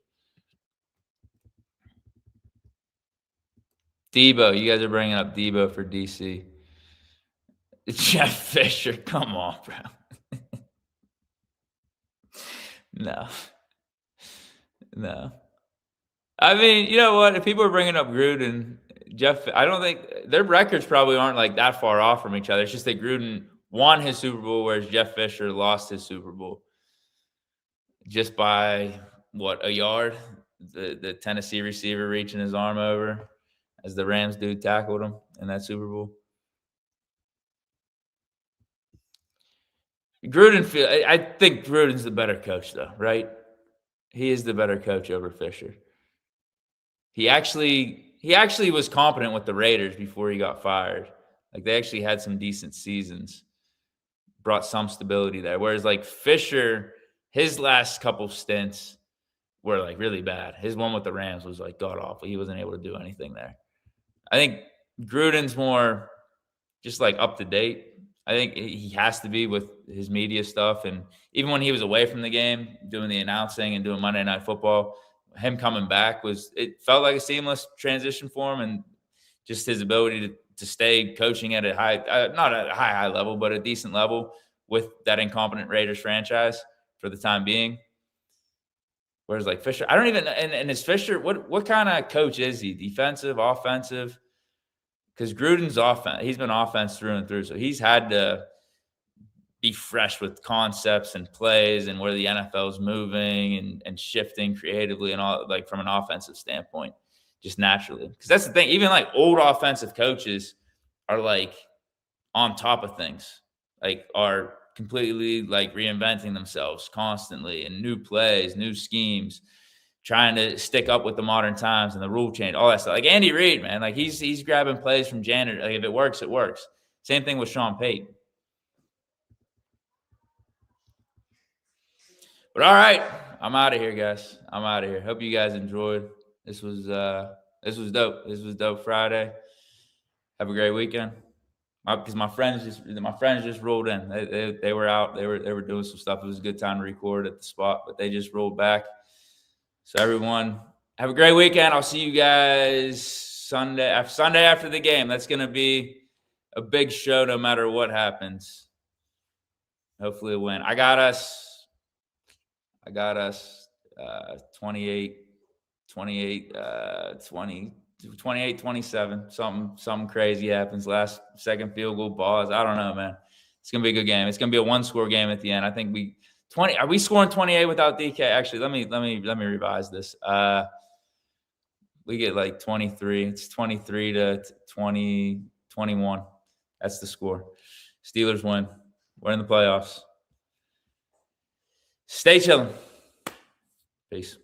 [SPEAKER 1] Debo, you guys are bringing up Debo for DC. Jeff Fisher, come on, bro. No. I mean, you know what? If people are bringing up Gruden, I don't think their records probably aren't like that far off from each other. It's just that Gruden won his Super Bowl, whereas Jeff Fisher lost his Super Bowl just by a yard. The Tennessee receiver reaching his arm over as the Rams dude tackled him in that Super Bowl. I think Gruden's the better coach, though, right? He is the better coach over Fisher. He actually was competent with the Raiders before he got fired. Like, they actually had some decent seasons, brought some stability there. Whereas like Fisher, his last couple stints were like really bad. His one with the Rams was like god awful. He wasn't able to do anything there. I think Gruden's more just like up to date. I think he has to be with his media stuff. And even when he was away from the game, doing the announcing and doing Monday Night Football, him coming back it felt like a seamless transition for him, and just his ability to stay coaching at a high, not at a high level, but a decent level with that incompetent Raiders franchise for the time being. Whereas like Fisher, I don't even, and is Fisher, what kind of coach is he? Defensive, offensive? Because Gruden's offense, he's been offense through and through. So he's had to be fresh with concepts and plays and where the NFL is moving and shifting creatively and all, like from an offensive standpoint, just naturally. Because that's the thing. Even like old offensive coaches are like on top of things, like are completely like reinventing themselves constantly and new plays, new schemes, trying to stick up with the modern times and the rule change, all that stuff. Like Andy Reid, man, like he's grabbing plays from janitor. Like if it works, it works. Same thing with Sean Payton. But all right, I'm out of here, guys. I'm out of here. Hope you guys enjoyed. This was dope. This was dope Friday. Have a great weekend. Because my friends just rolled in. They were out. They were doing some stuff. It was a good time to record at the spot, but they just rolled back. So everyone, have a great weekend. I'll see you guys Sunday after the game. That's going to be a big show no matter what happens. Hopefully a win. I got us 28, 27. Something crazy happens. Last second field goal balls. I don't know, man. It's going to be a good game. It's going to be a one-score game at the end. I think 20. Are we scoring 28 without DK? Actually, let me revise this. We get like 23. It's 23 to 20, 21. That's the score. Steelers win. We're in the playoffs. Stay chilling. Peace.